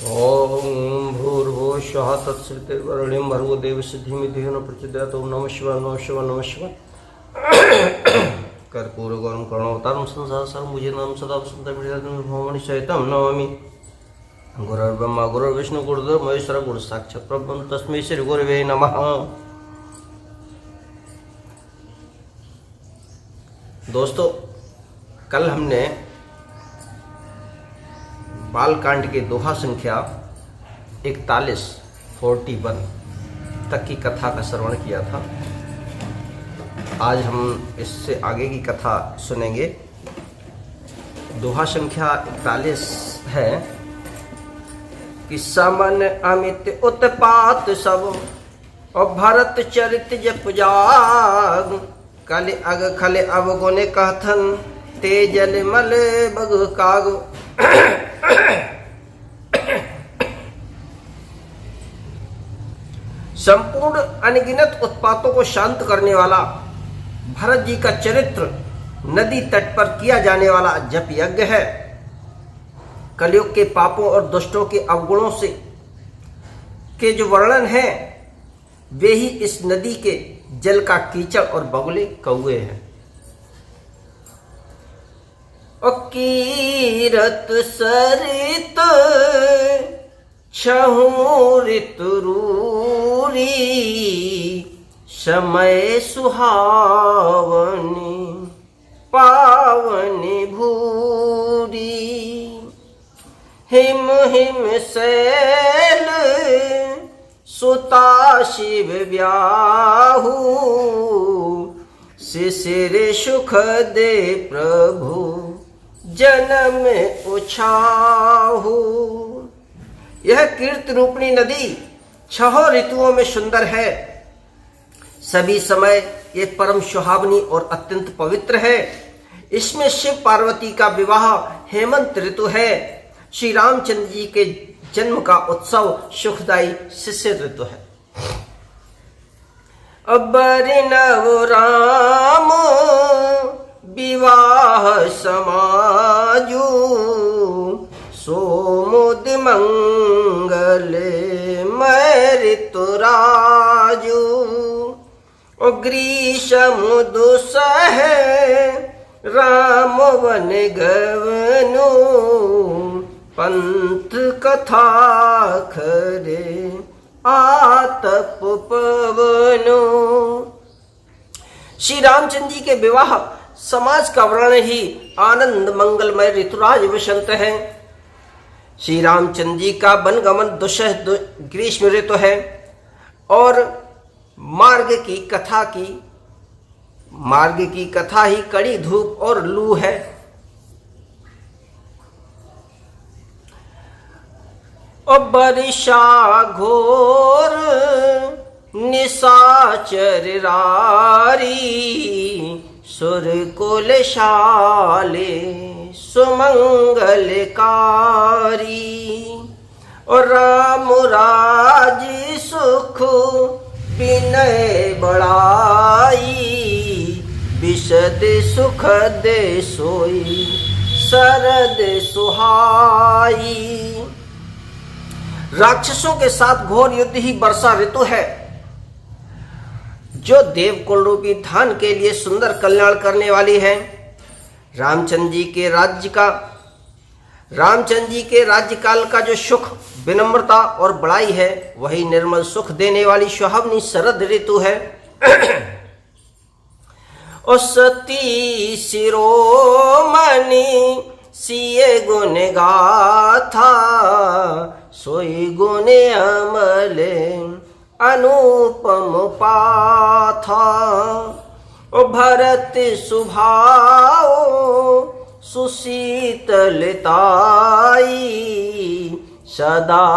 ओम भूर्भुवः स्वः तत्सवितुर्वरेण्यं भर्गो देवस्य धीमहि धियो न प्रचोदयात्। ओम नमः शिवाय नमः शिवाय नमः शिवाय। कर्पूरगौरं करुणावतारं संसारसारं भुजगेन्द्रं सदा वसन्तं भवानी सहितं नमामि। गुरुर्ब्रह्मा गुरुर्विष्णु गुरुदेवो महेश्वरः गुरु साक्षात् परब्रह्म तस्मै श्री गुरवे नमः। दोस्तों, कल हमने बालकांड के दोहा संख्या 41 तक की कथा का श्रवण किया था। आज हम इससे आगे की कथा सुनेंगे। दोहा संख्या 41 है कि समन अमित उत्पात सब और भरत चरित जप जाग। कल अग खल अवगुण कहथन तेजल मल बग काग। संपूर्ण अनगिनत उत्पातों को शांत करने वाला भरत जी का चरित्र नदी तट पर किया जाने वाला जप यज्ञ है। कलयुग के पापों और दुष्टों के अवगुणों से के जो वर्णन है वे ही इस नदी के जल का कीचड़ और बगुले कौए हैं। कीरत सरित छहु ऋतु रूरी समय सुहावनी पावनी भूरी। हिम हिम सैल सुता शिव ब्याहू शिशिर सुख दे प्रभु जन्म उछाहू। यह कीर्त रूपणी नदी 6 ऋतुओं में सुंदर है। सभी समय ये परम सुहावनी और अत्यंत पवित्र है। इसमें शिव पार्वती का विवाह हेमंत ऋतु है। श्री रामचंद्र जी के जन्म का उत्सव सुखदायी शिशिर ऋतु है। अबर नव राम विवाह समाजू सोमुद मंगल मय ऋतु राजू। ग्रीष्म दुसह राम वन गवनु पंथ कथा खरे आतप पवनो। श्री रामचंद्र जी के विवाह समाज का वर्णन ही आनंद मंगलमय ऋतुराज वसंत है। श्री रामचंद्र जी का वनगमन दुसह ग्रीष्म ऋतु है और मार्ग की कथा ही कड़ी धूप और लू है। बरिशा घोर निशाचर रारी सुर कुल शाले सुमंगलकारी। और राम राज सुख विनय बड़ाई विशद सुख दे सोई शरद सुहाई। राक्षसों के साथ घोर युद्ध ही वर्षा ऋतु है जो देवकुल रूपी धान के लिए सुंदर कल्याण करने वाली है। रामचंद्र जी के राज्यकाल का जो सुख विनम्रता और बड़ाई है वही निर्मल सुख देने वाली सुहावनी शरद ऋतु है। ओ सती शिरोमणि सिए गुण गाथा सोई गुण अमले अनुपम पाथा। ओ भरत सुभाओ सुशीतलताई सदा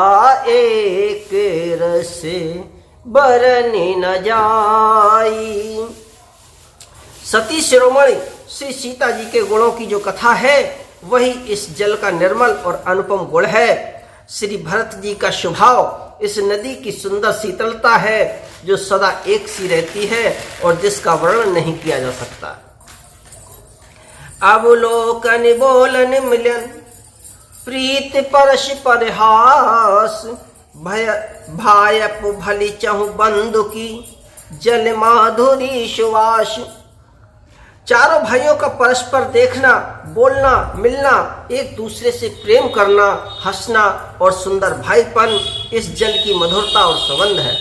एक रस बरनी न जाई। सती शिरोमणि श्री सीता जी के गुणों की जो कथा है वही इस जल का निर्मल और अनुपम गुण है। श्री भरत जी का स्वभाव इस नदी की सुंदर शीतलता है जो सदा एक सी रहती है और जिसका वर्णन नहीं किया जा सकता। अवलोकन बोलन मिलन प्रीत परश परहास भय भायप भली चहु बंधु की जल माधुरी सुवास। चारों भाइयों का परस्पर देखना, बोलना, मिलना, एक दूसरे से प्रेम करना, हंसना और सुंदर भाईपन इस जल की मधुरता और संबंध है।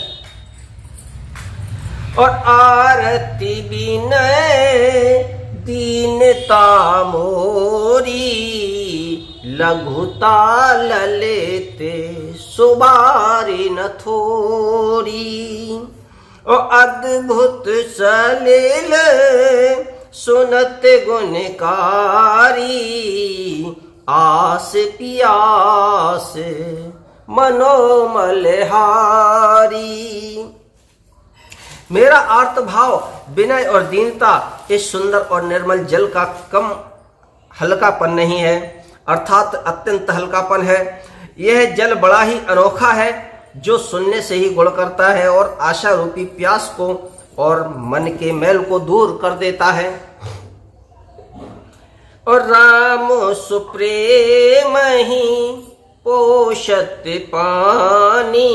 और आरती बिनय दीनता मोरी लघुता ललेते सुबारी न थोरी। और अद्भुत सलील सुनत गुणकारी आस पियास मनोमलहारी। मेरा आर्त भाव, विनय और दीनता इस सुंदर और निर्मल जल का कम हल्कापन नहीं है, अर्थात अत्यंत हल्कापन है। यह जल बड़ा ही अनोखा है जो सुनने से ही गुण करता है और आशा रूपी प्यास को और मन के मैल को दूर कर देता है। और राम सुप्रेम ही पोषत पानी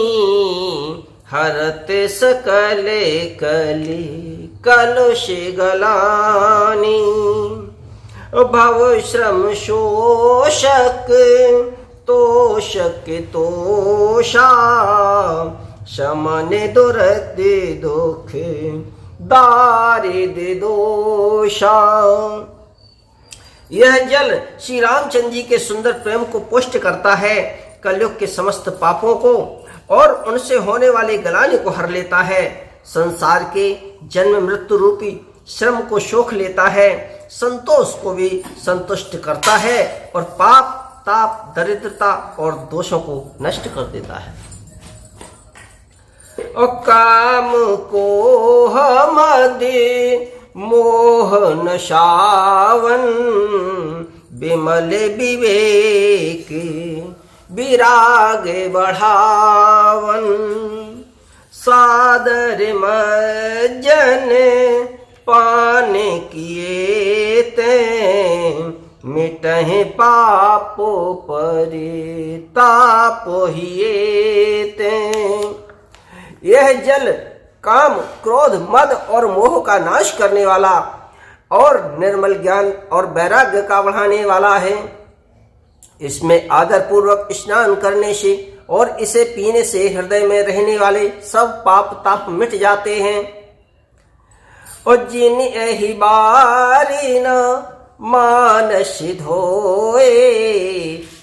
हरत सकले कली कलुष गलानी। भव श्रम शोषक तोषक तोषा शमन दुरद दुख दारिद दोषा। यह जल श्री रामचंद्र जी के सुंदर प्रेम को पुष्ट करता है, कलयुग के समस्त पापों को और उनसे होने वाले गलाने को हर लेता है, संसार के जन्म मृत्यु रूपी श्रम को शोख लेता है, संतोष को भी संतुष्ट करता है और पाप ताप दरिद्रता और दोषों को नष्ट कर देता है। और काम को मदे मोहन शावन विमल विवेक विराग बढ़ावन। सादर मज्जन पान किए ते मिटहे पापो परे तापो हिए ते। यह जल काम क्रोध मद और मोह का नाश करने वाला और निर्मल ज्ञान और वैराग्य का बढ़ाने वाला है। इसमें आदर पूर्वक स्नान करने से और इसे पीने से हृदय में रहने वाले सब पाप ताप मिट जाते हैं। और जिन एहि बारी न मानस धोए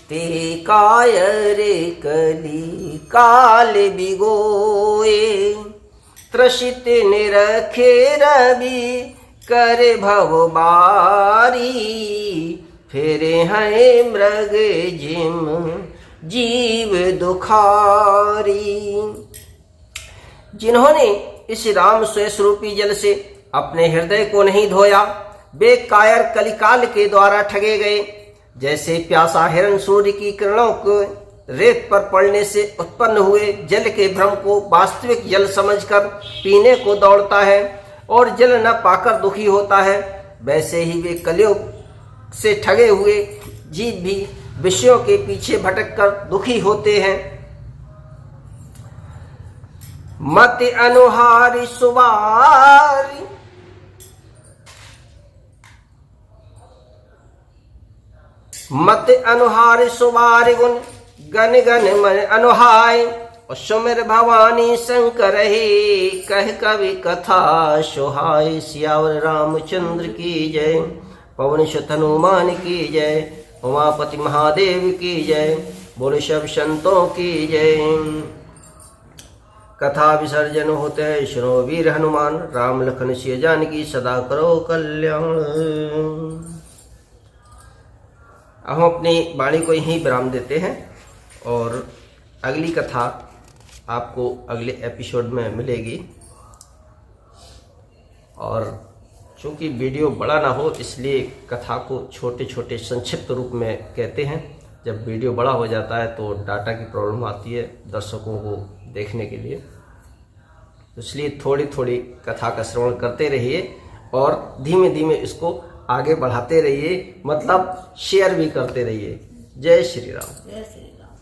ते कायर कली काल बिगोए। त्रसित निरखे रवि कर भव बारी फेरे हैं मृग जिम जीव दुखारी। जिन्होंने इस राम स्वेष रूपी जल से अपने हृदय को नहीं धोया वे कायर कलिकाल के द्वारा ठगे गए। जैसे प्यासा हिरण सूर्य की किरणों को रेत पर पड़ने से उत्पन्न हुए जल के भ्रम को वास्तविक जल समझकर पीने को दौड़ता है और जल न पाकर दुखी होता है, वैसे ही वे कलयुग से ठगे हुए जीव भी विषयों के पीछे भटककर दुखी होते हैं। मत अनुहारी सुवारी मत अनुहारी सुवारी गुण गन गन मन अनुहाय। और सुमिर भवानी शंकर हे कह कवि कथा सुहाय। सियावर रामचंद्र की जय, पवन सुत हनुमान की जय, उमापति महादेव की जय, बोले सब संतों की जय। कथा विसर्जन होते है सुनो वीर हनुमान, राम लखन सिय जानकी सदा करो कल्याण। हम अपनी वाणी को यहीं विराम देते हैं और अगली कथा आपको अगले एपिसोड में मिलेगी। और चूँकि वीडियो बड़ा ना हो इसलिए कथा को छोटे छोटे संक्षिप्त रूप में कहते हैं। जब वीडियो बड़ा हो जाता है तो डाटा की प्रॉब्लम आती है दर्शकों को देखने के लिए, इसलिए थोड़ी थोड़ी कथा का श्रवण करते रहिए और धीमे धीमे इसको आगे बढ़ाते रहिए, मतलब शेयर भी करते रहिए। जय श्री राम। जय श्री राम।